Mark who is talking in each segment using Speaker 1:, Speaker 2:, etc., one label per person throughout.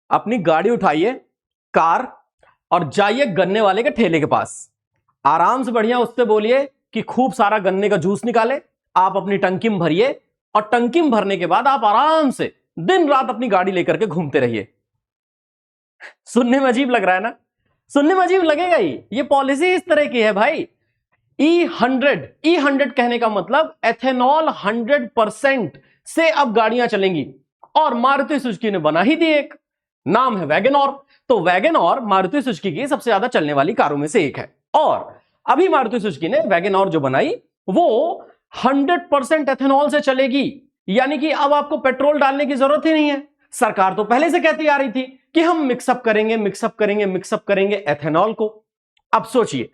Speaker 1: अपनी गाड़ी उठाइए, कार, और जाइए गन्ने वाले के ठेले के पास। आराम से बढ़िया उससे बोलिए कि खूब सारा गन्ने का जूस निकाले, आप अपनी टंकी में भरिए, और टंकी में भरने के बाद आप आराम से दिन रात अपनी गाड़ी लेकर के घूमते रहिए। सुनने में अजीब लग रहा है ना? सुनने में अजीब लगेगा ही। ये पॉलिसी इस तरह की है भाई। E100 कहने का मतलब एथेनॉल 100% से अब गाड़ियां चलेंगी। और मारुति सुजुकी ने बना ही दी, एक नाम है वैगन आर। तो वैगन आर मारुति सुजुकी की सबसे ज्यादा चलने वाली कारों में से एक है। और अभी मारुति सुजुकी ने वैगन आर जो बनाई वो 100% एथेनॉल से चलेगी, यानी कि अब आपको पेट्रोल डालने की जरूरत ही नहीं है। सरकार तो पहले से कहती आ रही थी कि हम मिक्सअप करेंगे एथेनॉल को। अब सोचिए,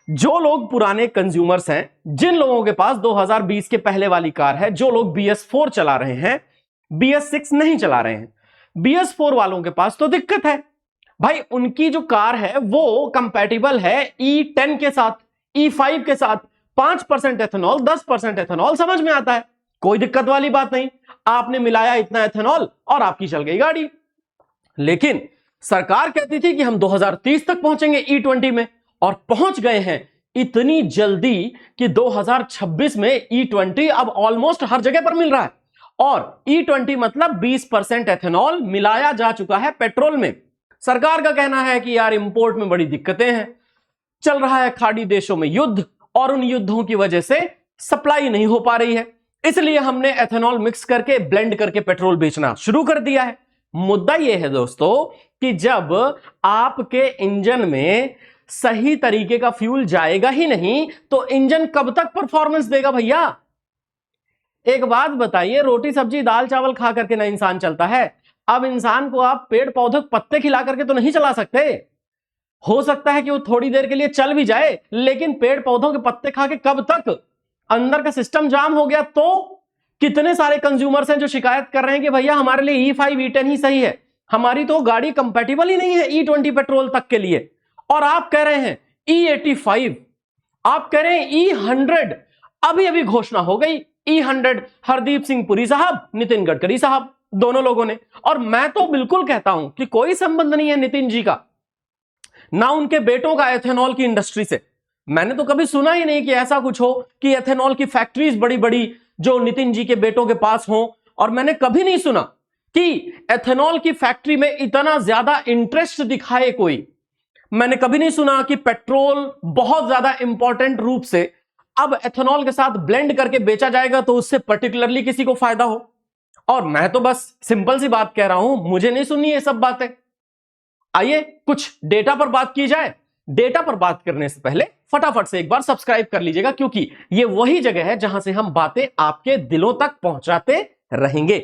Speaker 1: जो लोग पुराने कंज्यूमर्स हैं, जिन लोगों के पास 2020 के पहले वाली कार है, जो लोग BS4 चला रहे हैं, BS6 नहीं चला रहे हैं, BS4 वालों के पास तो दिक्कत है भाई। उनकी जो कार है वो कंपैटिबल है E10 के साथ, E5 के साथ। 5% एथेनॉल, 10% एथेनॉल समझ में आता है, कोई दिक्कत वाली बात नहीं। आपने मिलाया इतना एथेनॉल और आपकी चल गई गाड़ी। लेकिन सरकार कहती थी कि हम 2030 तक पहुंचेंगे E20 में, और पहुंच गए हैं इतनी जल्दी कि 2026 में E20 अब ऑलमोस्ट हर जगह पर मिल रहा है। और E20 मतलब 20% एथेनॉल मिलाया जा चुका है पेट्रोल में। सरकार का कहना है कि यार इंपोर्ट में बड़ी दिक्कतें हैं, चल रहा है खाड़ी देशों में युद्ध, और उन युद्धों की वजह से सप्लाई नहीं हो पा रही है, इसलिए हमने एथेनॉल मिक्स करके ब्लेंड करके पेट्रोल बेचना शुरू कर दिया है। मुद्दा यह है दोस्तों कि जब आपके इंजन में सही तरीके का फ्यूल जाएगा ही नहीं तो इंजन कब तक परफॉर्मेंस देगा भैया? एक बात बताइए, रोटी सब्जी दाल चावल खा करके ना इंसान चलता है। अब इंसान को आप पेड़ पौधे पत्ते खिला करके तो नहीं चला सकते। हो सकता है कि वो थोड़ी देर के लिए चल भी जाए, लेकिन पेड़ पौधों के पत्ते खा के कब तक? अंदर का सिस्टम जाम हो गया तो। कितने सारे कंज्यूमर्स हैं जो शिकायत कर रहे हैं कि भैया हमारे लिए E5 E10 ही सही है, हमारी तो गाड़ी कंपैटिबल ही नहीं है E20 पेट्रोल तक के लिए। और आप कह रहे हैं E85, आप कह रहे हैं E100। अभी अभी घोषणा हो गई E100, हरदीप सिंह पुरी साहब, नितिन गडकरी साहब, दोनों लोगों ने। और मैं तो बिल्कुल कहता हूं कि कोई संबंध नहीं है नितिन जी का, ना उनके बेटों का एथेनॉल की इंडस्ट्री से। मैंने तो कभी सुना ही नहीं कि ऐसा कुछ हो कि एथेनॉल की फैक्ट्रीज बड़ी बड़ी जो नितिन जी के बेटों के पास हो। और मैंने कभी नहीं सुना कि एथेनॉल की फैक्ट्री में इतना ज्यादा इंटरेस्ट दिखाए कोई। मैंने कभी नहीं सुना कि पेट्रोल बहुत ज्यादा इंपॉर्टेंट रूप से अब एथेनॉल के साथ ब्लेंड करके बेचा जाएगा तो उससे पर्टिकुलरली किसी को फायदा हो। और मैं तो बस सिंपल सी बात कह रहा हूं, मुझे नहीं सुननी ये सब बातें। आइए कुछ डेटा पर बात की जाए। डेटा पर बात करने से पहले फटाफट से एक बार सब्सक्राइब कर लीजिएगा, क्योंकि ये वही जगह है जहां से हम बातें आपके दिलों तक पहुंचाते रहेंगे।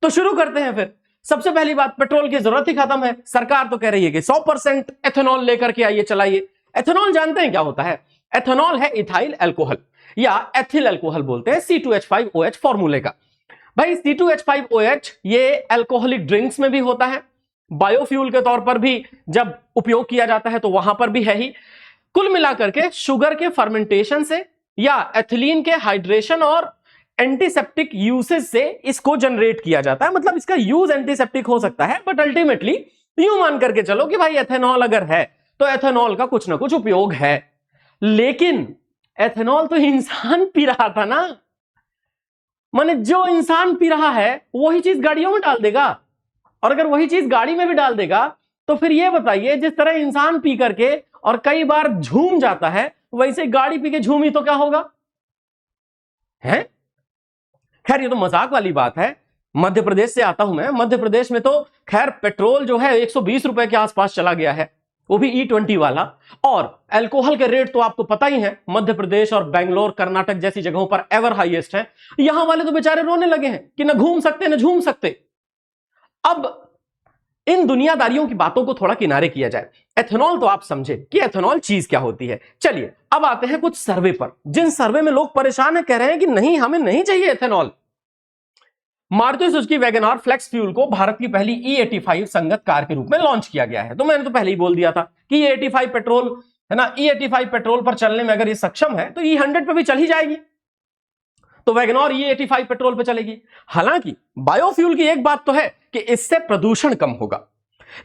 Speaker 1: तो शुरू करते हैं फिर। सबसे पहली बात, पेट्रोल की जरूरत ही खत्म है। सरकार तो कह रही है कि 100% एथेनॉल लेकर के आइए, चलाइए। एथेनॉल जानते हैं क्या होता है? एथेनॉल है इथाइल अल्कोहल या एथिल अल्कोहल बोलते हैं, C2H5OH फॉर्मूले का। भाई C2H5OH ये अल्कोहलिक ड्रिंक्स में भी होता है, बायोफ्यूल के तौर पर भी जब उपयोग किया जाता है तो वहां पर भी है ही। कुल मिलाकर के शुगर के फर्मेंटेशन से या एथिलीन के हाइड्रेशन और एंटीसेप्टिक यूसेज से इसको जनरेट किया जाता है। मतलब इसका यूज एंटीसेप्टिक हो सकता है, बट अल्टीमेटली यूं मान करके चलो कि भाई एथेनॉल अगर है तो एथेनॉल का कुछ ना कुछ उपयोग है। लेकिन एथेनॉल तो इंसान पी रहा था ना, माने जो इंसान पी रहा है वही चीज गाड़ियों में डाल देगा। और अगर वही चीज गाड़ी में भी डाल देगा तो फिर ये बताइए, जिस तरह इंसान पी करके और कई बार झूम जाता है, वैसे गाड़ी पी के झूमी तो क्या होगा? है खैर, ये तो मजाक वाली बात है। मध्य प्रदेश से आता हूं मैं। मध्य प्रदेश में तो खैर पेट्रोल जो है 120 रुपए के आसपास चला गया है, वो भी E20 वाला। और अल्कोहल के रेट तो आपको पता ही है, मध्य प्रदेश और बेंगलोर कर्नाटक जैसी जगहों पर एवर हाईएस्ट है। यहां वाले तो बेचारे रोने लगे हैं कि न घूम सकते न झूम सकते। अब इन दुनियादारियों की बातों को थोड़ा किनारे किया जाए। एथेनॉल तो आप समझे कि एथेनॉल चीज क्या होती है। चलिए अब आते हैं कुछ सर्वे पर, जिन सर्वे में लोग परेशान है, कह रहे हैं कि नहीं हमें नहीं चाहिए ethanol. Maruti Suzuki wagon R flex fuel को भारत की पहली E85 संगत कार के रूप में लॉन्च किया गया है। तो मैंने तो पहले ही बोल दिया था कि E85 पेट्रोल है ना, E85 पेट्रोल पर चलने में अगर ये सक्षम है तो E100 पे भी चल ही जाएगी। तो वैगन आर E85 पेट्रोल पे चलेगी। हालांकि बायोफ्यूल की एक बात तो है कि इससे प्रदूषण कम होगा।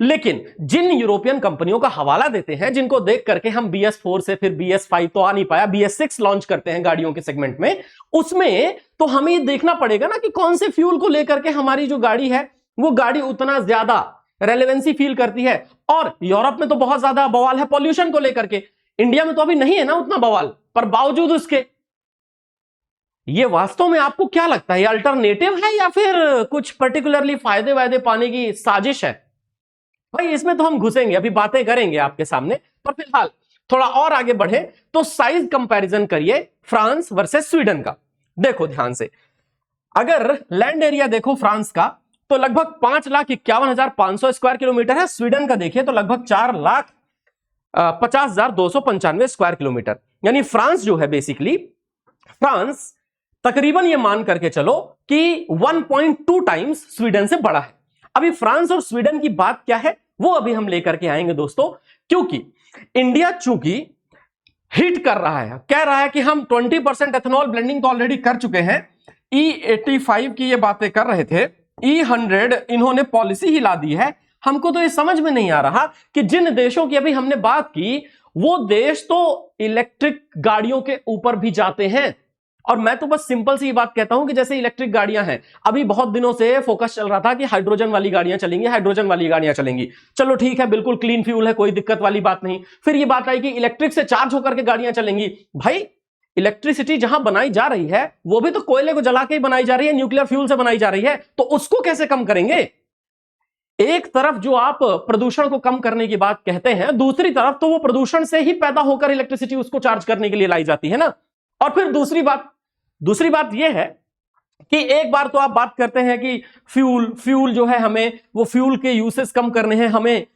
Speaker 1: लेकिन जिन यूरोपियन कंपनियों का हवाला देते हैं, जिनको देख करके हम BS4 से फिर BS5 तो आ नहीं पाया, BS6 लॉन्च करते हैं गाड़ियों के सेगमेंट में, उसमें तो हमें देखना पड़ेगा ना कि कौन से फ्यूल को लेकर के हमारी जो गाड़ी है वो गाड़ी उतना ज्यादा रेलेवेंसी फील करती है। और यूरोप में तो बहुत ज्यादा बवाल है पॉल्यूशन को लेकर के, इंडिया में तो अभी नहीं है ना उतना बवाल, पर बावजूद उसके ये वास्तव में आपको क्या लगता है, अल्टरनेटिव है या फिर कुछ पर्टिकुलरली फायदे वायदे पाने की साजिश है? भाई इसमें तो हम घुसेंगे, अभी बातें करेंगे आपके सामने, पर फिलहाल थोड़ा और आगे बढ़े तो साइज कंपैरिजन करिए फ्रांस वर्सेस स्वीडन का। देखो ध्यान से, अगर लैंड एरिया देखो फ्रांस का तो लगभग 5,51,500 स्क्वायर किलोमीटर है, स्वीडन का देखिए तो लगभग 4,50,295 स्क्वायर किलोमीटर। यानी फ्रांस जो है बेसिकली, फ्रांस तकरीबन ये मान करके चलो कि 1.2 टाइम्स स्वीडन से बड़ा है। अभी फ्रांस और स्वीडन की बात क्या है वो अभी हम लेकर के आएंगे दोस्तों, क्योंकि इंडिया चूंकि हिट कर रहा है, कह रहा है कि हम 20% एथेनॉल ब्लेंडिंग तो ऑलरेडी कर चुके हैं, E85 की ये बातें कर रहे थे, E100 इन्होंने पॉलिसी ही ला दी है। हमको तो ये समझ में नहीं आ रहा कि जिन देशों की अभी हमने बात की वो देश तो इलेक्ट्रिक गाड़ियों के ऊपर भी जाते हैं। और मैं तो बस सिंपल सी बात कहता हूं कि जैसे इलेक्ट्रिक गाड़ियां हैं, अभी बहुत दिनों से फोकस चल रहा था कि हाइड्रोजन वाली गाड़ियां चलेंगी, हाइड्रोजन वाली गाड़ियां चलेंगी, चलो ठीक है, बिल्कुल क्लीन फ्यूल है, कोई दिक्कत वाली बात नहीं। फिर ये बात आई कि इलेक्ट्रिक से चार्ज होकर के गाड़ियां चलेंगी। भाई इलेक्ट्रिसिटी जहां बनाई जा रही है वो भी तो कोयले को जला के ही बनाई जा रही है, न्यूक्लियर फ्यूल से बनाई जा रही है, तो उसको कैसे कम करेंगे? एक तरफ जो आप प्रदूषण को कम करने की बात कहते हैं, दूसरी तरफ तो वो प्रदूषण से ही पैदा होकर इलेक्ट्रिसिटी उसको चार्ज करने के लिए लाई जाती है ना। और फिर दूसरी बात यह है कि एक बार तो आप बात करते हैं कि फ्यूल जो है, हमें वो फ्यूल के यूसेस कम करने हैं, हमें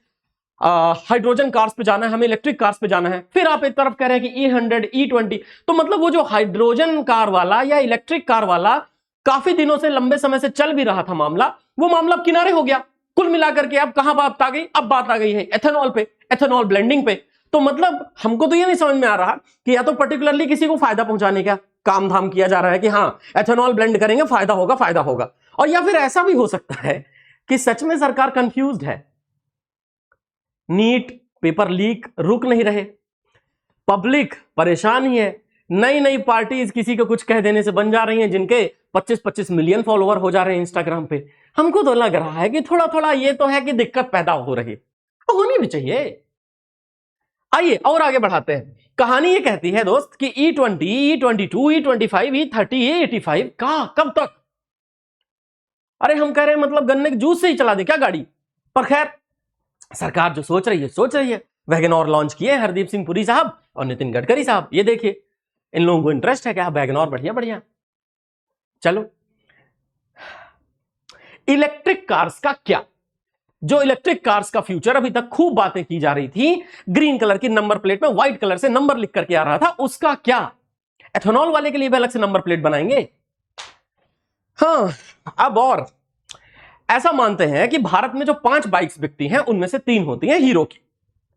Speaker 1: हाइड्रोजन कार्स पे जाना है, हमें इलेक्ट्रिक कार्स पे जाना है। फिर आप एक तरफ कह रहे हैं कि E100 E20, तो मतलब वो जो हाइड्रोजन कार वाला या इलेक्ट्रिक कार वाला काफी दिनों से, लंबे समय से चल भी रहा था मामला, वो मामला किनारे हो गया। कुल मिलाकर के अब कहां बात आ गई? अब बात आ गई है एथेनॉल पे, एथेनॉल ब्लेंडिंग पे। तो मतलब हमको तो ये नहीं समझ में आ रहा कि या तो पर्टिकुलरली किसी को फायदा पहुंचाने का काम धाम किया जा रहा है कि हाँ एथेनॉल ब्लेंड करेंगे फायदा होगा, और या फिर ऐसा भी हो सकता है कि सच में सरकार कंफ्यूज्ड है। नीट पेपर लीक रुक नहीं रहे, पब्लिक परेशान ही है, नई पार्टीज किसी को कुछ कह देने से बन जा रही हैं, जिनके 25-25 मिलियन फॉलोवर हो जा रहे हैं इंस्टाग्राम पे। हमको तो लग रहा है कि थोड़ा ये तो है कि दिक्कत पैदा हो रही, होनी भी चाहिए। आइए और आगे बढ़ाते हैं। कहानी ये कहती है दोस्त कि E20, E22, E25, E30, E85 कब तक? अरे हम कह रहे हैं मतलब गन्ने के जूस से ही चला दे क्या गाड़ी? पर खैर सरकार जो सोच रही है। वैगनआर लॉन्च किए हरदीप सिंह पुरी साहब और नितिन गडकरी साहब, ये देखिए इन लोगों को इंटरेस्ट है क्या वैगनआर बढ़िया। चलो इलेक्ट्रिक कार्स का क्या? जो इलेक्ट्रिक कार्स का फ्यूचर अभी तक खूब बातें की जा रही थी, ग्रीन कलर की नंबर प्लेट में व्हाइट कलर से नंबर लिख करके आ रहा था, उसका क्या? एथेनॉल वाले के लिए भी अलग से नंबर प्लेट बनाएंगे? हाँ, अब और ऐसा मानते हैं कि भारत में जो 5 बाइक्स बिकती हैं उनमें से 3 होती हैं हीरो की।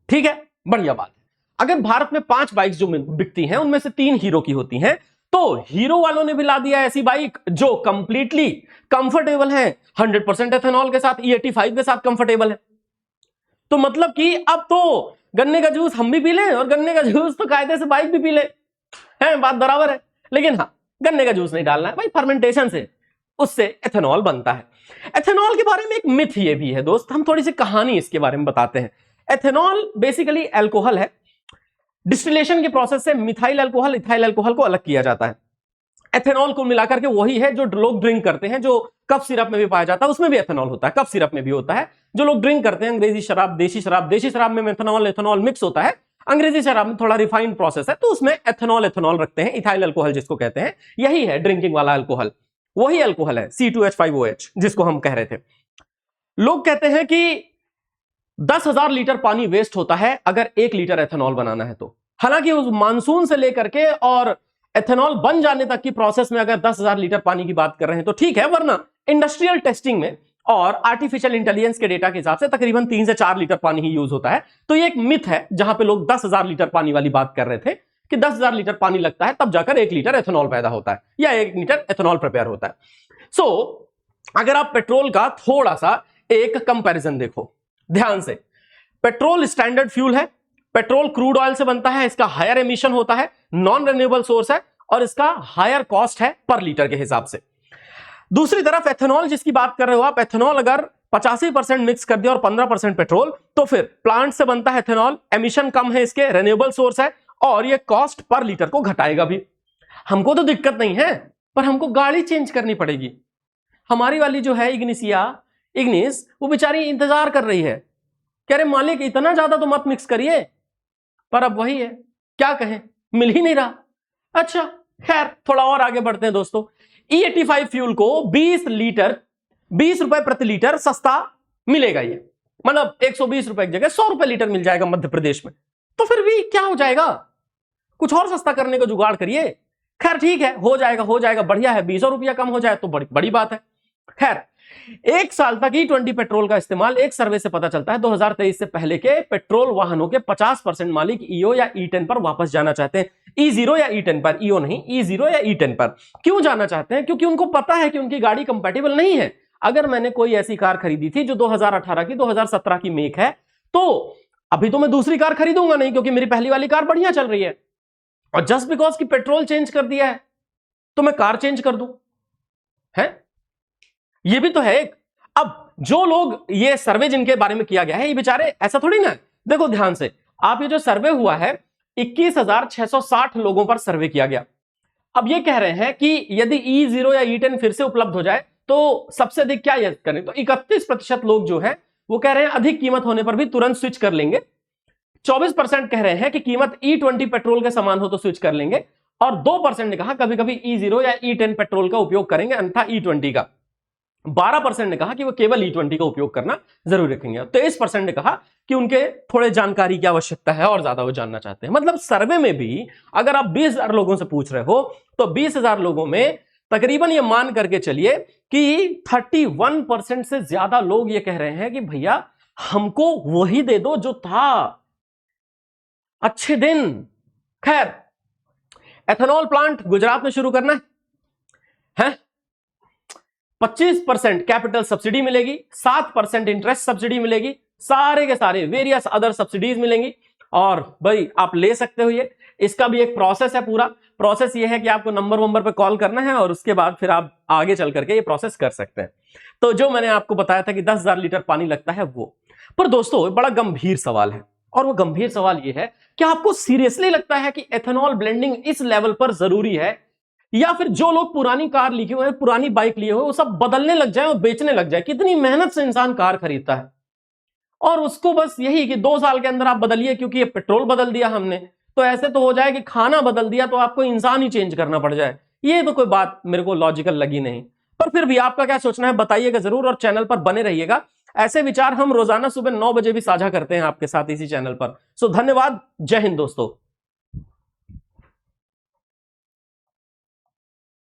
Speaker 1: ठीक है, बढ़िया बात। अगर भारत में 5 बाइक्स जो बिकती हैं उनमें से 3 हीरो की होती हैं, तो हीरो वालों ने भी ला दिया ऐसी बाइक जो कंप्लीटली कंफर्टेबल है, 100% एथेनॉल के साथ, E85 के साथ कंफर्टेबल है। तो मतलब कि अब तो गन्ने का जूस हम भी पी लें और गन्ने का जूस तो कायदे से बाइक भी पी ले, है बात बराबर है। लेकिन हाँ, गन्ने का जूस नहीं डालना है भाई, फर्मेंटेशन से उससे एथेनॉल बनता है। एथेनॉल के बारे में एक मिथ ये भी है दोस्त, हम थोड़ी सी कहानी इसके बारे में बताते हैं। एथेनॉल बेसिकली अल्कोहल है, डिस्टिलेशन के प्रोसेस से मिथाइल अल्कोहल, इथाइल अल्कोहल को अलग किया जाता है। एथेनॉल को मिलाकर के वही है जो लोग ड्रिंक करते हैं, जो कफ सिरप में भी पाया जाता है, उसमें भी एथेनॉल होता है, कफ सिरप में भी होता है। जो लोग ड्रिंक करते हैं अंग्रेजी शराब, देशी शराब में एथेनॉल मिक्स होता है, अंग्रेजी शराब में थोड़ा रिफाइंड प्रोसेस है, तो उसमें एथेनॉल रखते हैं, इथाइल अल्कोहल जिसको कहते हैं, यही है ड्रिंकिंग वाला अल्कोहल, वही अल्कोहल है C2H5OH जिसको हम कह रहे थे। लोग कहते हैं कि 10,000 लीटर पानी वेस्ट होता है अगर 1 लीटर एथेनॉल बनाना है तो। हालांकि उस मानसून से लेकर के और एथेनॉल बन जाने तक की प्रोसेस में अगर 10,000 लीटर पानी की बात कर रहे हैं तो ठीक है, वरना इंडस्ट्रियल टेस्टिंग में और आर्टिफिशियल इंटेलिजेंस के डेटा के हिसाब से तकरीबन 3 से 4 लीटर पानी ही यूज होता है। तो ये एक मिथ है जहां पे लोग 10,000 लीटर पानी वाली बात कर रहे थे कि 10,000 लीटर पानी लगता है तब जाकर 1 लीटर एथेनॉल पैदा होता है या 1 लीटर एथेनॉल प्रिपेयर होता है। सो अगर आप पेट्रोल का थोड़ा सा एक कंपैरिजन देखो, ध्यान से, पेट्रोल स्टैंडर्ड फ्यूल है, पेट्रोल क्रूड ऑयल से बनता है, इसका हायर एमिशन होता है, नॉन रिन्यूएबल सोर्स है और इसका हायर कॉस्ट है पर लीटर के हिसाब से। दूसरी तरफ एथेनॉल जिसकी बात कर रहे हो आप, एथेनॉल अगर 85% मिक्स कर दिया और 15% पेट्रोल, तो फिर प्लांट से बनता है एथेनॉल, एमिशन कम है इसके, रिन्यूएबल सोर्स है और ये कॉस्ट पर लीटर को घटाएगा भी। हमको तो दिक्कत नहीं है, पर हमको गाड़ी चेंज करनी पड़ेगी। हमारी वाली जो है इग्निस, वो बेचारी इंतजार कर रही है, कह रहे मालिक इतना ज्यादा तो मत मिक्स करिए, पर अब वही है, क्या कहें, मिल ही नहीं रहा। अच्छा खैर, थोड़ा और आगे बढ़ते हैं दोस्तों। E85 फ्यूल को 20 रुपए प्रति लीटर सस्ता मिलेगा, ये मतलब 120 रुपए की जगह 100 रुपए लीटर मिल जाएगा मध्य प्रदेश में। तो फिर भी क्या हो जाएगा, कुछ और सस्ता करने का जुगाड़ करिए। खैर ठीक है, हो जाएगा, बढ़िया है, 20 रुपया कम हो जाए तो बड़ी बात है। खैर, एक साल तक E20 पेट्रोल का इस्तेमाल, एक सर्वे से पता चलता है 2023 से पहले के पेट्रोल वाहनों के 50% मालिक ईओ या E10 पर वापस जाना चाहते हैं। E0 या E10 पर, ईओ नहीं, E0 या E10 पर क्यों जाना चाहते हैं? क्योंकि उनको पता है कि उनकी गाड़ी कंपैटिबल नहीं है। अगर मैंने कोई ऐसी कार खरीदी थी जो 2018 की 2017 की मेक है, तो अभी तो मैं दूसरी कार खरीदूंगा नहीं, क्योंकि मेरी पहली वाली कार बढ़िया चल रही है, और जस्ट बिकॉज की पेट्रोल चेंज कर दिया है तो मैं कार चेंज कर दूं, है? ये भी तो है एक। अब जो लोग, ये सर्वे जिनके बारे में किया गया है, ये बेचारे ऐसा थोड़ी ना, देखो ध्यान से, आप ये जो सर्वे हुआ है 21,660 लोगों पर सर्वे किया गया। अब ये कह रहे हैं कि यदि E0 या E10 फिर से उपलब्ध हो जाए तो सबसे अधिक क्या करें, तो 31% लोग जो है वो कह रहे हैं अधिक कीमत होने पर भी तुरंत स्विच कर लेंगे। 24% कह रहे हैं कि कीमत E20 पेट्रोल के समान हो तो स्विच कर लेंगे, और 2% ने कहा कभी कभी E0 या E10 पेट्रोल का उपयोग करेंगे अन्यथा E20 का। 12% ने कहा कि वो केवल E20 का उपयोग करना जरूर रखेंगे। 23% ने कहा कि उनके थोड़े जानकारी की आवश्यकता है और ज्यादा वो जानना चाहते हैं। मतलब सर्वे में भी अगर आप 20,000 लोगों से पूछ रहे हो तो 20,000 लोगों में तकरीबन ये मान करके चलिए कि 31% से ज्यादा लोग ये कह रहे हैं कि भैया हमको वही दे दो जो था। अच्छे दिन। खैर, एथेनॉल प्लांट गुजरात में शुरू करना है? 25% कैपिटल सब्सिडी मिलेगी, 7% इंटरेस्ट सब्सिडी मिलेगी, सारे के सारे वेरियस अदर सब्सिडीज मिलेंगी, और भाई आप ले सकते हो ये। इसका भी एक प्रोसेस है, पूरा प्रोसेस ये है कि आपको नंबर पे कॉल करना है और उसके बाद फिर आप आगे चल करके ये प्रोसेस कर सकते हैं। तो जो मैंने आपको बताया था कि 10,000 लीटर पानी लगता है वो। पर दोस्तों बड़ा गंभीर सवाल है, और वो गंभीर सवाल ये है कि आपको सीरियसली लगता है कि एथेनॉल ब्लेंडिंग इस लेवल पर जरूरी है, या फिर जो लोग पुरानी कार लिए हुए, पुरानी बाइक लिए हुए, वो सब बदलने लग जाए और बेचने लग जाए? कितनी मेहनत से इंसान कार खरीदता है, और उसको बस यही कि 2 साल के अंदर आप बदलिए क्योंकि ये पेट्रोल बदल दिया हमने। तो ऐसे तो हो जाए कि खाना बदल दिया तो आपको इंसान ही चेंज करना पड़ जाए। ये तो कोई बात मेरे को लॉजिकल लगी नहीं। पर फिर भी आपका क्या सोचना है बताइएगा जरूर, और चैनल पर बने रहिएगा। ऐसे विचार हम रोजाना सुबह 9 बजे भी साझा करते हैं आपके साथ इसी चैनल पर। सो धन्यवाद, जय हिंद दोस्तों।